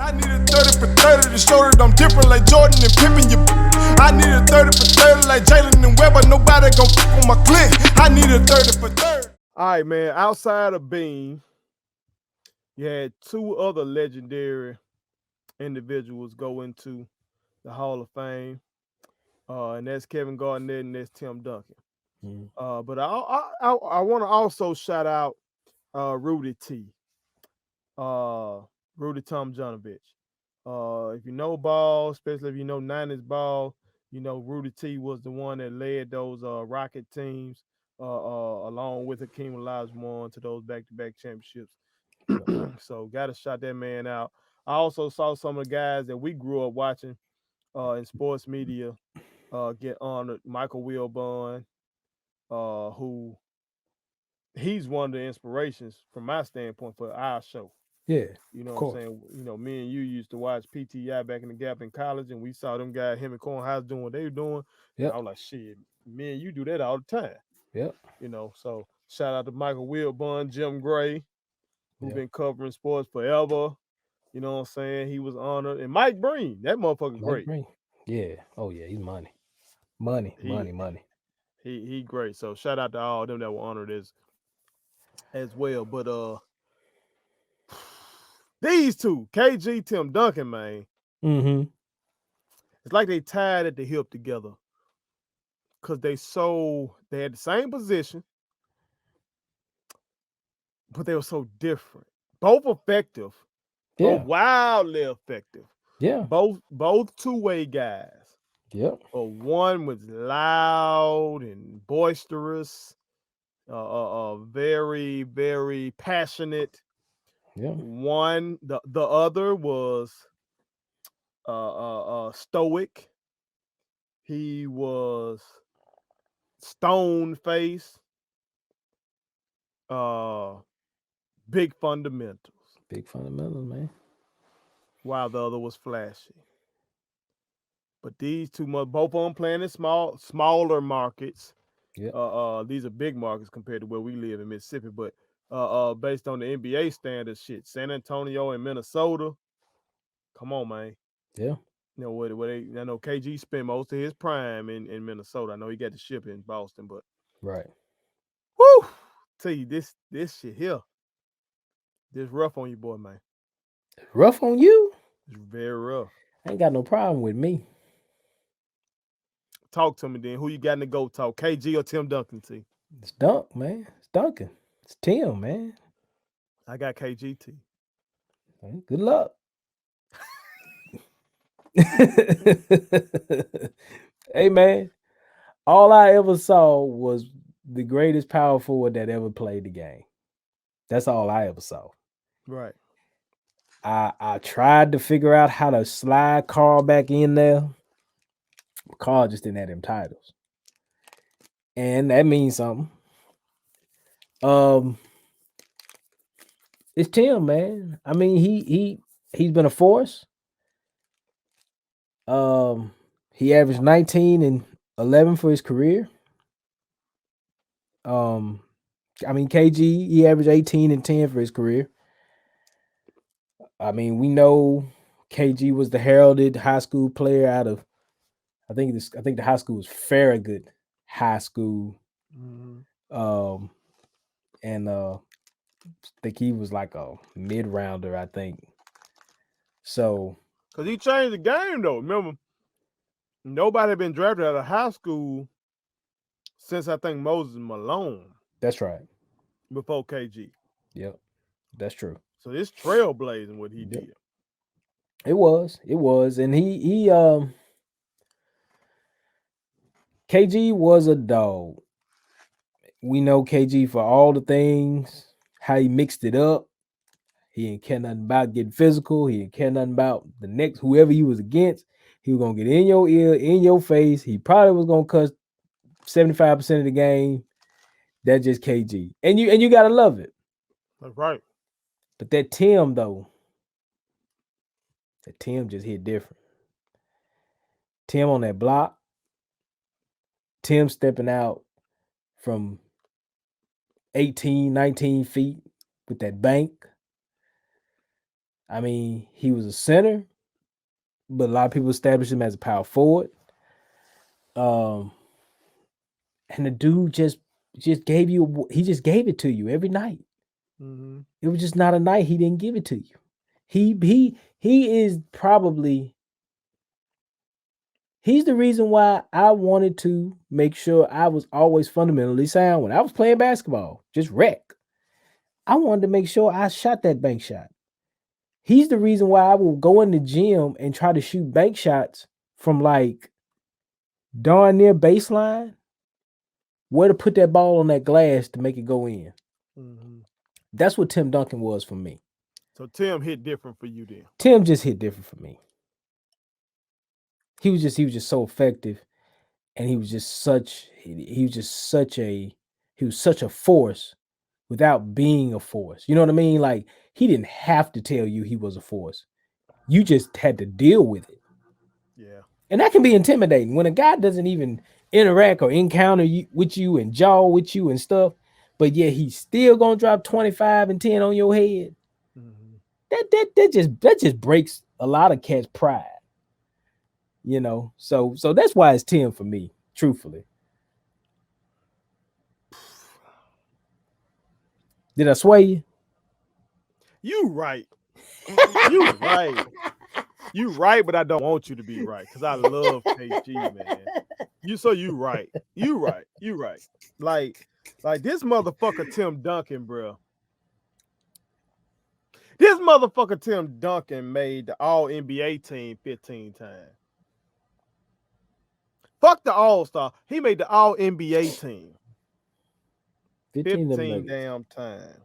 I need a 30 for 30 to show that I'm different like Jordan and Pippen. I need a 30 for 30 like Jalen and Webber. Nobody gon' fuck on my click. I need a 30 for 30. All right, man. Outside of Bean, you had two other legendary individuals go into the Hall of Fame, and that's Kevin Garnett and that's Tim Duncan. But I want to also shout out Rudy T. Rudy Tomjanovich. If you know ball, especially if you know 90s ball, you know Rudy T was the one that led those Rocket teams along with Hakeem Olajuwon to those back-to-back championships. So got to shout that man out. I also saw some of the guys that we grew up watching in sports media get honored. Michael Wilbon, who he's one of the inspirations from my standpoint for our show. Yeah, you know what I'm saying? You know, me and you used to watch PTI back in the Gap in college, and we saw them guys, him and Cornhouse doing what they were doing. Yep. And I was like, shit, me and you do that all the time. Yep. You know, so shout out to Michael Wilbon, Jim Gray, who've been covering sports forever. You know what I'm saying? He was honored. And Mike Breen, that motherfucker great. Breen. Yeah. Oh, yeah, he's money. Money. He great. So shout out to all of them that were honored as well. But these two, KG, Tim Duncan, man. It's like they tied at the hip together. Cause they had the same position, but they were so different. Both effective. Yeah. Both wildly effective. Yeah. Both two-way guys. Yep. But one was loud and boisterous, very, very passionate. Yeah. One, the other was stoic. He was stone face. Big fundamentals. Big fundamentals, man. While the other was flashy. But these two, both of them playing in smaller markets. Yeah. These are big markets compared to where we live in Mississippi. But based on the NBA standards, shit, San Antonio and Minnesota. Come on, man. Yeah. You know what? I know KG spent most of his prime in Minnesota. I know he got the ship in Boston, but right. Woo! Tell you this shit here. This rough on you, boy, man. Rough on you? It's very rough. I ain't got no problem with me. Talk to me then. Who you got in the GOAT talk? KG or Tim Duncan, T? It's Dunk, man. It's Duncan. It's Tim, man. I got KG, T. Good luck. Hey, man. All I ever saw was the greatest power forward that ever played the game. That's all I ever saw. Right. I tried to figure out how to slide Carl back in there. Carl just didn't have them titles. And that means something. It's Tim, man. I mean, he's been a force. He averaged 19 and 11 for his career. I mean, KG, he averaged 18 and 10 for his career. I mean, we know KG was the heralded high school player out of, I think the high school was Farragut High School. Mm-hmm. And I think he was like a mid-rounder, I think. So, because he changed the game, though. Remember, nobody had been drafted out of high school since, I think, Moses Malone. That's right. Before KG. Yep, that's true. So it's trailblazing what he did. It was. And he KG was a dog. We know KG for all the things, how he mixed it up. He didn't care nothing about getting physical. He didn't care nothing about the next, whoever he was against. He was going to get in your ear, in your face. He probably was going to cuss 75% of the game. That's just KG. And you got to love it. That's right. But that Tim, though, that Tim just hit different. Tim on that block. Tim stepping out from 18, 19 feet with that bank. I mean, he was a center, but a lot of people established him as a power forward. Um, and the dude just gave you he just gave it to you every night. Mm-hmm. It was just not a night he didn't give it to you. He is probably he's the reason why I wanted to make sure I was always fundamentally sound when I was playing basketball. Just wreck. I wanted to make sure I shot that bank shot. He's the reason why I will go in the gym and try to shoot bank shots from like darn near baseline, where to put that ball on that glass to make it go in. Mm-hmm. That's what Tim Duncan was for me. So Tim hit different for you then. Tim just hit different for me. He was just so effective, and he was such a force without being a force. You know what I mean? Like he didn't have to tell you he was a force. You just had to deal with it. Yeah. And that can be intimidating when a guy doesn't even interact or encounter you, with you and jaw with you and stuff, but yeah, he's still gonna drop 25 and 10 on your head. Mm-hmm. That just breaks a lot of cats' pride, you know. So that's why it's 10 for me, truthfully. Did I sway you? You right. You right. You right, but I don't want you to be right because I love KG, man. You right. You right. You right. Like, like this motherfucker Tim Duncan, bro. This motherfucker Tim Duncan made the All NBA team 15 times. Fuck the All Star. He made the All NBA team 15 of them 15 nuggets. damn times.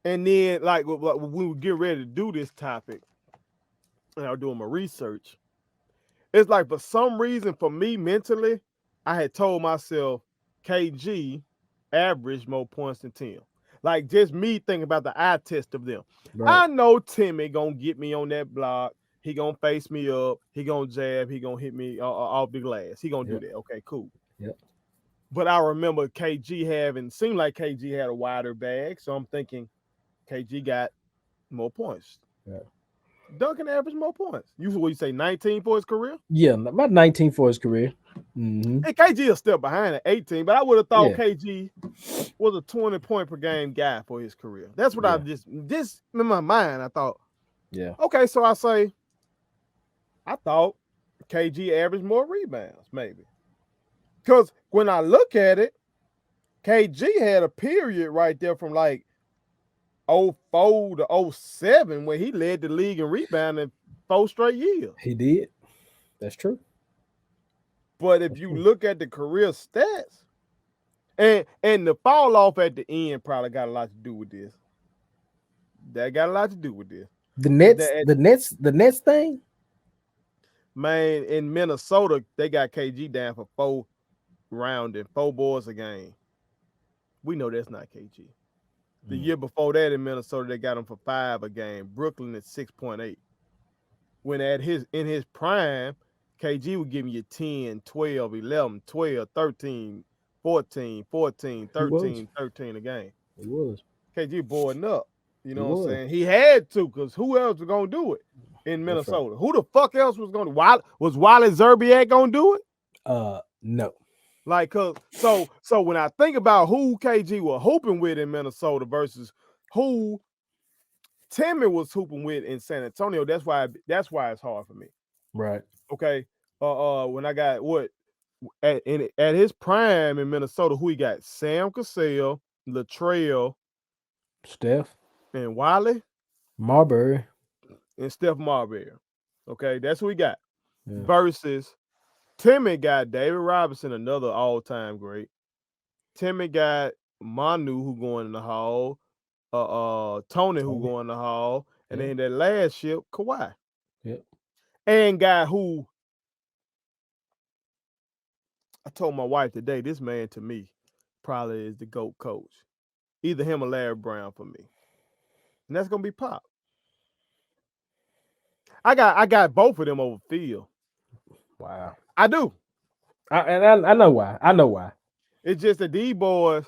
And then, like, when we get ready to do this topic, and I was doing my research, it's like for some reason for me mentally, I had told myself KG averaged more points than Tim. Like just me thinking about the eye test of them. Right. I know Timmy gonna get me on that block. He gonna face me up. He gonna jab. He gonna hit me off the glass. He gonna do Yep. that. Okay, cool. Yep. But I remember KG having seemed like KG had a wider bag, so I'm thinking KG got more points. Yeah. Duncan averaged more points. You say 19 for his career? Yeah, about 19 for his career. Mm-hmm. And KG is still behind at 18, but I would have thought Yeah. KG was a 20-point per game guy for his career. That's what I Yeah. just in my mind, I thought, Yeah. okay, so I thought KG averaged more rebounds, maybe. Because when I look at it, KG had a period right there from like '04 to '07 where he led the league in rebounding 4 straight years. He did. That's true. But if That's you true. look at the career stats, and the fall off at the end probably got a lot to do with this. That got a lot to do with this. The Cause Nets, that the Nets, the Nets thing. man in Minnesota, they got KG down for 4 rounding, 4 boards a game. We know that's not KG. The Mm. year before that in Minnesota, they got him for 5 a game. Brooklyn at 6.8. When in his prime, KG would give you 10, 12, 11, 12, 13, 14, 14, He was. 13, 13 a game. He was. KG boarding up. You He know what I'm was. saying? He had to, because who else was gonna do it in That's right. Minnesota? Who the fuck else was gonna was Wiley Zerbiak gonna do it? No. Like, so when I think about who KG was hooping with in Minnesota versus who Timmy was hooping with in San Antonio, that's why it's hard for me. Right. Okay. When I got what at his prime in Minnesota, who he got? Sam Cassell, Latrell, Steph and Wiley Marbury. and Steph Marbury. Okay, that's who we got. Yeah. Versus Timmy got David Robinson, another all-time great. Timmy got Manu, who going in the hall. Tony, who Tony. going in the hall, and Yeah. then that last ship, Kawhi, Yep. and guy who I told my wife today, this man to me probably is the GOAT coach. Either him or Larry Brown for me, and that's gonna be Pop. I got both of them over Field. Wow. I do. I know why. I know why. It's just that these boys,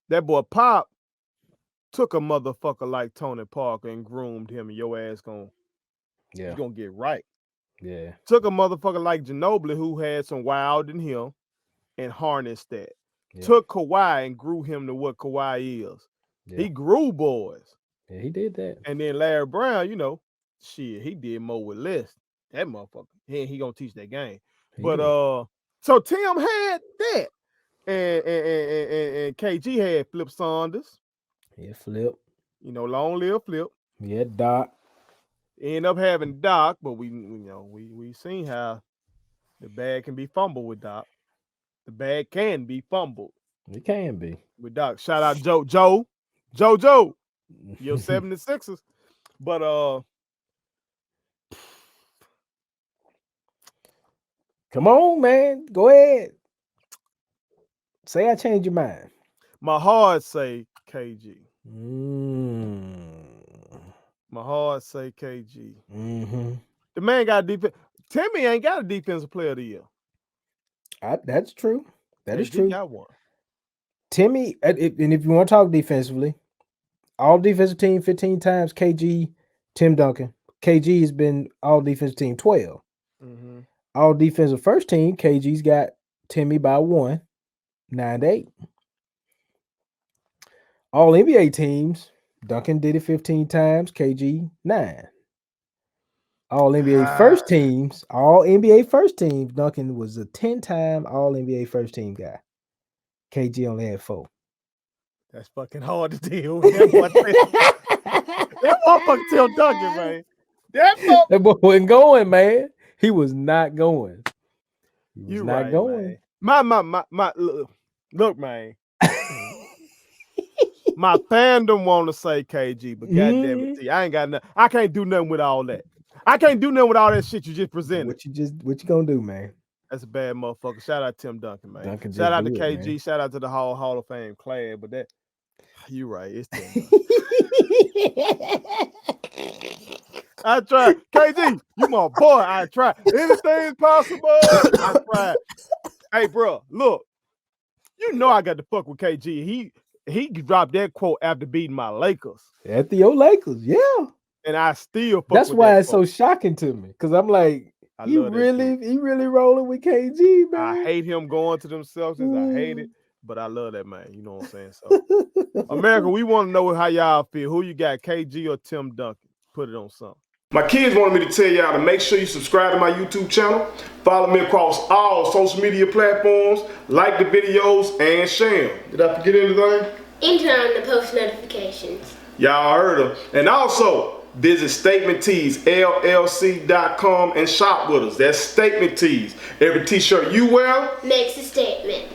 that boy Pop, took a motherfucker like Tony Parker and groomed him, and your ass you gonna get right. Yeah. Took a motherfucker like Ginobili who had some wild in him and harnessed that. Yeah. Took Kawhi and grew him to what Kawhi is. Yeah. He grew boys. Yeah, he did that. And then Larry Brown, shit, he did more with less. That motherfucker. He gonna teach that game. But so Tim had that. And KG had Flip Saunders. Yeah, Flip. Long live Flip. Yeah, Doc. End up having Doc, but we seen how the bag can be fumbled with Doc. The bag can be fumbled. It can be. With Doc. Shout out Joe. Your 76ers. But come on, man. Go ahead. Say I changed your mind. My heart say KG. Mm. My heart say KG. Mm-hmm. The man got defense. Timmy ain't got a defensive player of the year. That's true. That is KG true. got one. Timmy, and if you want to talk defensively, all defensive team 15 times, KG, Tim Duncan. KG has been all defensive team 12. Mm-hmm. All defensive first team, KG's got Timmy by 1, 9-8. All NBA teams, Duncan did it 15 times, KG 9. All NBA first teams, Duncan was a 10-time All NBA first team guy. KG only had 4. That's fucking hard to deal with. That motherfucker Tim Duncan, man. That boy wasn't going, man. He was not going. You not going. Man. My look, man. My fandom want to say KG, but goddamn it, I ain't got nothing. I can't do nothing with all that. I can't do nothing with all that shit you just presented. What you gonna do, man? That's a bad motherfucker. Shout out Tim Duncan, man. Duncan shout out to KG. Man. Shout out to the Hall of Fame class. But that, you right. It's Tim. I tried. KG, you my boy. I tried. Anything's possible. I tried. Hey, bro, look. You know I got to fuck with KG. He dropped that quote after beating my Lakers. After your Lakers, yeah. And I still fuck That's with why that it's quote. So shocking to me. Because I'm like, he really rolling with KG, man. I hate him going to themselves. I hate it. But I love that man. You know what I'm saying? So America, we want to know how y'all feel. Who you got, KG or Tim Duncan? Put it on something. My kids wanted me to tell y'all to make sure you subscribe to my YouTube channel. Follow me across all social media platforms. Like the videos and share them. Did I forget anything? And turn on the post notifications. Y'all heard them. And also, visit Statement Tees, LLC.com and shop with us. That's Statement Tees. Every t-shirt you wear makes a statement.